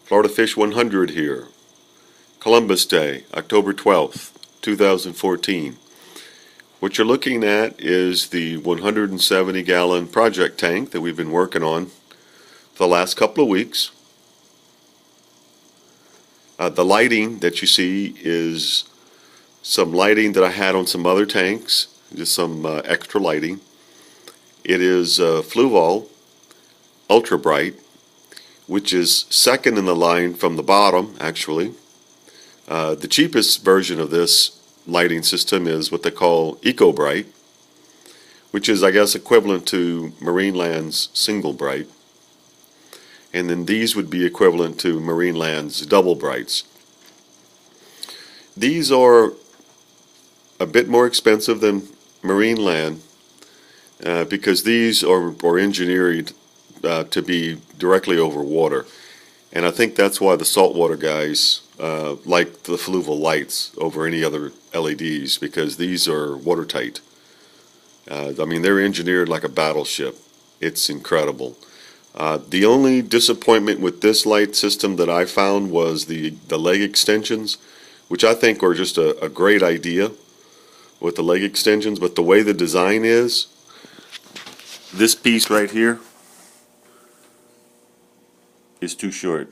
Florida Fish 100 here. Columbus Day, October 12th, 2014. What you're looking at is the 170-gallon project tank that we've been working on for the last couple of weeks. The lighting that you see is some lighting that I had on some other tanks, just some extra lighting. It is Fluval Ultra Bright, which is second in the line from the bottom, actually. The cheapest version of this lighting system is what they call Eco Bright, which is, I guess, equivalent to Marineland's Single Bright. And then these would be equivalent to Marineland's Double Brights. These are a bit more expensive than Marineland because these are engineered to be directly over water. And I think that's why the saltwater guys like the Fluval lights over any other LEDs, because these are watertight. I mean, they're engineered like a battleship. It's incredible. The only disappointment with this light system that I found was the leg extensions, which I think are just a great idea with the leg extensions, but the way the design is, this piece right here is too short.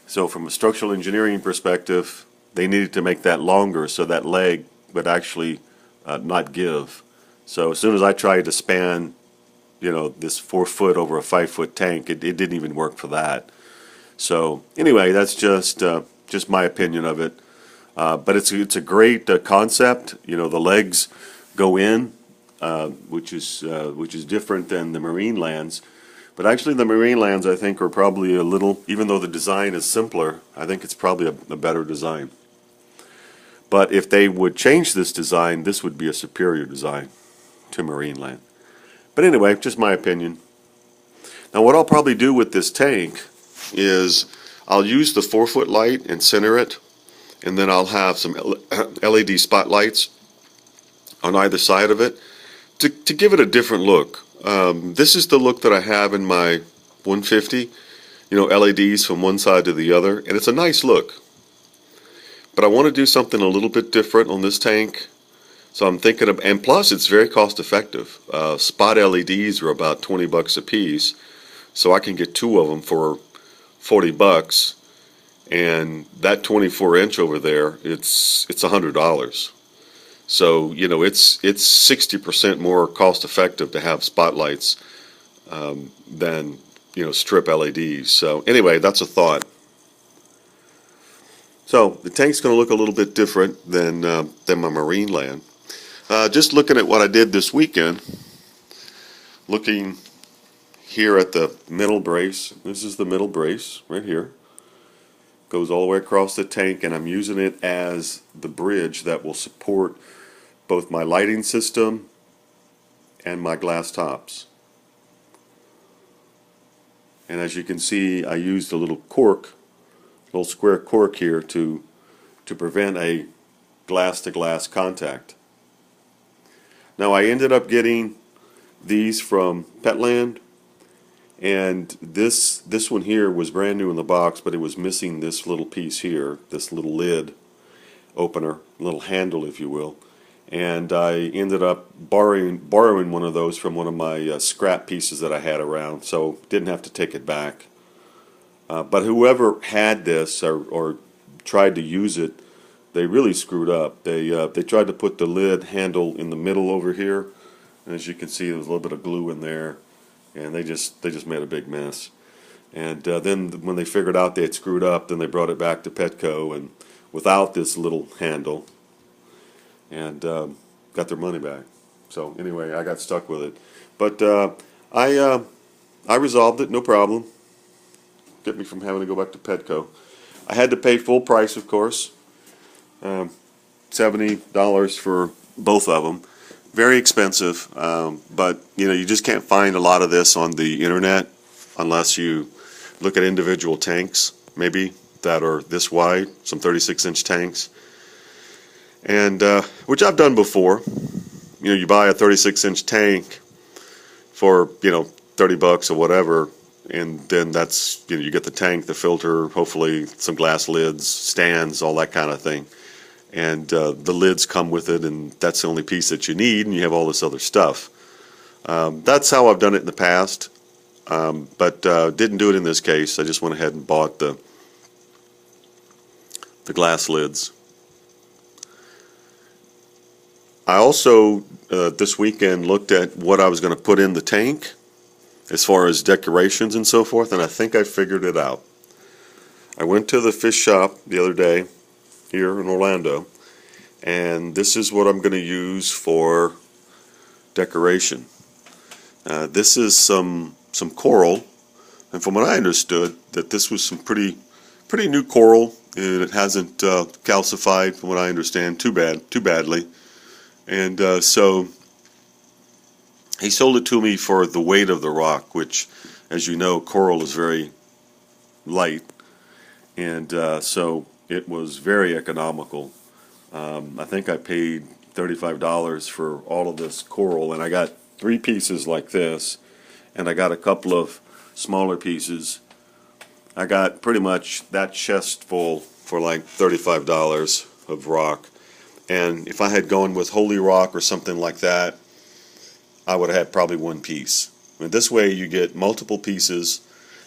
So from a structural engineering perspective, they needed to make that longer so that leg would actually not give. So as soon as I tried to span, this 4 foot over a 5 foot tank, it didn't even work for that. So anyway, that's just my opinion of it. But it's a great concept. The legs go in, which is different than the Marinelands. But actually, the Marinelands, I think, are probably a little, even though the design is simpler, I think it's probably a better design. But if they would change this design, this would be a superior design to Marineland. But anyway, just my opinion. Now, what I'll probably do with this tank is I'll use the 4 foot light and center it, and then I'll have some LED spotlights on either side of it to give it a different look. This is the look that I have in my 150, LEDs from one side to the other, and it's a nice look. But I want to do something a little bit different on this tank, so I'm thinking of, and plus it's very cost effective. Spot LEDs are about 20 bucks a piece, so I can get 2 of them for 40 bucks, and that 24-inch over there, it's $100. So, it's 60% more cost effective to have spotlights than, strip LEDs. So anyway, that's a thought. So the tank's going to look a little bit different than my Marineland. Just looking at what I did this weekend, looking here at the middle brace. This is the middle brace right here. Goes all the way across the tank, and I'm using it as the bridge that will support both my lighting system and my glass tops. And as you can see, I used a little cork, little square cork here to prevent a glass-to-glass contact. Now, I ended up getting these from Petland, and this one here was brand new in the box, but it was missing this little piece here, this little lid opener, little handle, if you will. And I ended up borrowing one of those from one of my scrap pieces that I had around, so didn't have to take it back. But whoever had this or tried to use it, they really screwed up. They tried to put the lid handle in the middle over here, and as you can see, there's a little bit of glue in there, and they just made a big mess. And then when they figured out they had screwed up, then they brought it back to Petco and without this little handle, and got their money back. So anyway, I got stuck with it, but I resolved it, no problem. Get me from having to go back to Petco. I had to pay full price, of course, $70 for both of them. Very expensive, but you just can't find a lot of this on the internet unless you look at individual tanks, maybe that are this wide, some 36-inch tanks. And which I've done before. You buy a 36-inch tank for 30 bucks or whatever, and then that's, you get the tank, the filter, hopefully some glass lids, stands, all that kind of thing. And the lids come with it, and that's the only piece that you need, and you have all this other stuff. That's how I've done it in the past, but didn't do it in this case. I just went ahead and bought the glass lids. I also, this weekend, looked at what I was going to put in the tank as far as decorations and so forth, and I think I figured it out. I went to the fish shop the other day here in Orlando, and this is what I'm going to use for decoration. This is some coral, and from what I understood, that this was some pretty new coral, and it hasn't calcified, from what I understand, too badly. And so he sold it to me for the weight of the rock, which, as you know, coral is very light, and so it was very economical. I think I paid $35 for all of this coral, and I got 3 pieces like this, and I got a couple of smaller pieces. I got pretty much that chest full for like $35 of rock. And if I had gone with Holy Rock or something like that, I would have had probably 1 piece. And this way you get multiple pieces.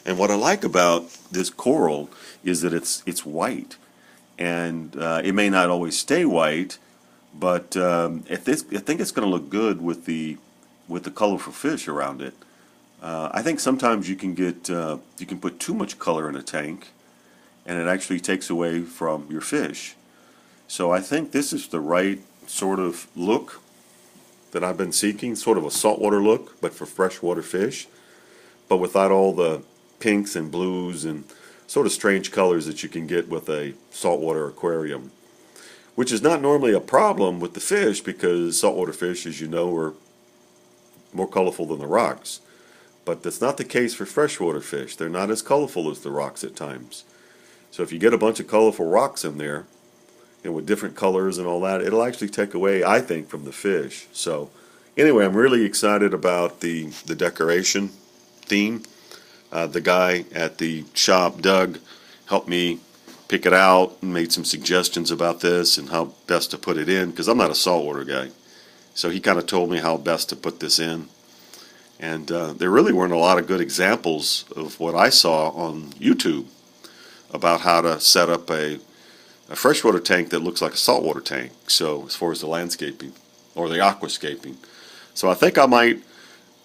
And what I like about this coral is that it's white. And it may not always stay white, but I think it's going to look good with the colorful fish around it. I think sometimes you can put too much color in a tank, and it actually takes away from your fish. So I think this is the right sort of look that I've been seeking, sort of a saltwater look, but for freshwater fish, but without all the pinks and blues and sort of strange colors that you can get with a saltwater aquarium, which is not normally a problem with the fish, because saltwater fish, as you know, are more colorful than the rocks. But that's not the case for freshwater fish. They're not as colorful as the rocks at times. So if you get a bunch of colorful rocks in there, and with different colors and all that, it'll actually take away, I think, from the fish. So anyway, I'm really excited about the decoration theme. The guy at the shop, Doug, helped me pick it out and made some suggestions about this and how best to put it in, because I'm not a saltwater guy. So he kind of told me how best to put this in. And there really weren't a lot of good examples of what I saw on YouTube about how to set up a freshwater tank that looks like a saltwater tank, so as far as the landscaping or the aquascaping. So I think I might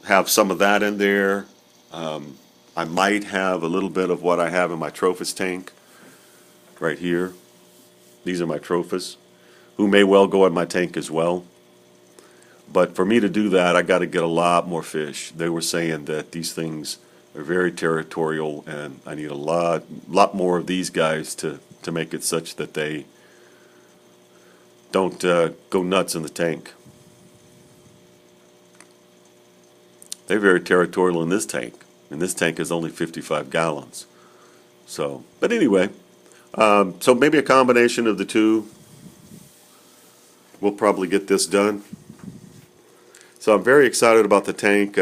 have some of that in there. I might have a little bit of what I have in my Trophus tank right here. These are my Trophus, who may well go in my tank as well. But for me to do that, I got to get a lot more fish. They were saying that these things are very territorial, and I need a lot more of these guys to make it such that they don't go nuts in the tank. They're very territorial in this tank, and this tank is only 55 gallons. So, but anyway, so maybe a combination of the two will probably get this done. So I'm very excited about the tank.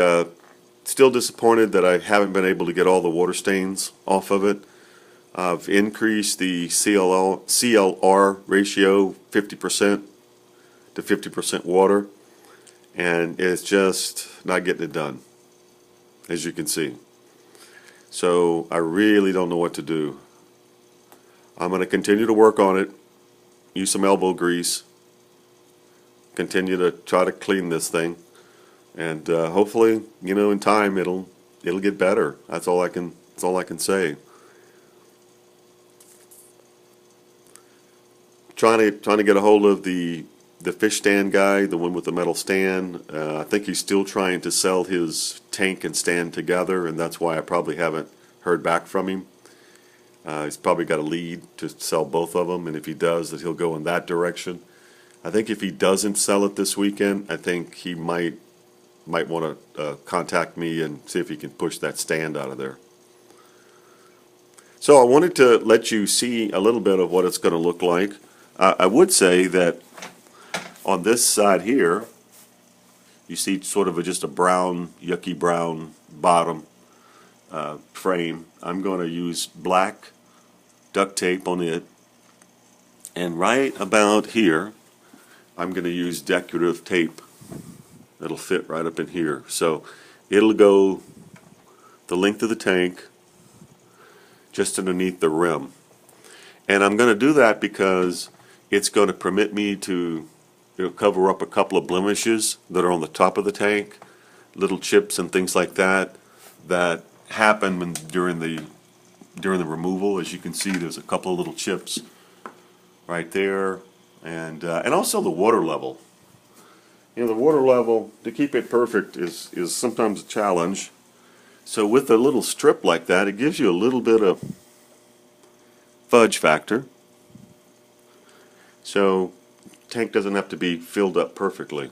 Still disappointed that I haven't been able to get all the water stains off of it. I've increased the CLR ratio 50% to 50% water, and it's just not getting it done, as you can see. So I really don't know what to do. I'm going to continue to work on it, use some elbow grease, continue to try to clean this thing, and hopefully, in time it'll get better. That's all I can say. Trying to get a hold of the fish stand guy, the one with the metal stand. I think he's still trying to sell his tank and stand together, and that's why I probably haven't heard back from him. He's probably got a lead to sell both of them, and if he does, that he'll go in that direction. I think if he doesn't sell it this weekend, I think he might want to contact me and see if he can push that stand out of there. So I wanted to let you see a little bit of what it's going to look like. I would say that on this side here, you see sort of just a brown, yucky brown bottom. frame, I'm going to use black duct tape on it, and right about here I'm going to use decorative tape that'll fit right up in here. So it'll go the length of the tank just underneath the rim. And I'm going to do that because it's going to permit me to cover up a couple of blemishes that are on the top of the tank, little chips and things like that that happen during the removal. As you can see, there's a couple of little chips right there, and also the water level. The water level, to keep it perfect, is sometimes a challenge. So with a little strip like that, it gives you a little bit of fudge factor. So tank doesn't have to be filled up perfectly.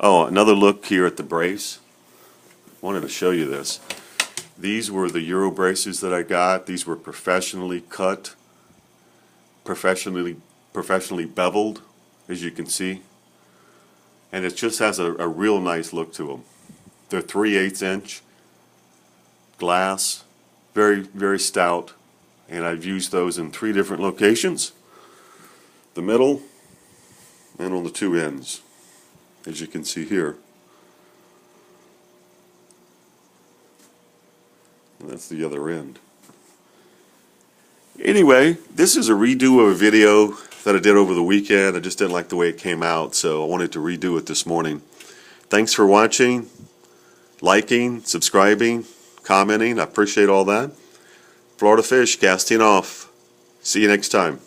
Oh, another look here at the brace. Wanted to show you this. These were the Euro braces that I got. These were professionally cut, professionally beveled, as you can see. And it just has a real nice look to them. They're 3/8 inch glass, very, very stout, and I've used those in 3 different locations: the middle and on the 2 ends, as you can see here. And that's the other end. Anyway, this is a redo of a video that I did over the weekend. I just didn't like the way it came out, so I wanted to redo it this morning. Thanks for watching, liking, subscribing, commenting. I appreciate all that. Florida Fish casting off. See you next time.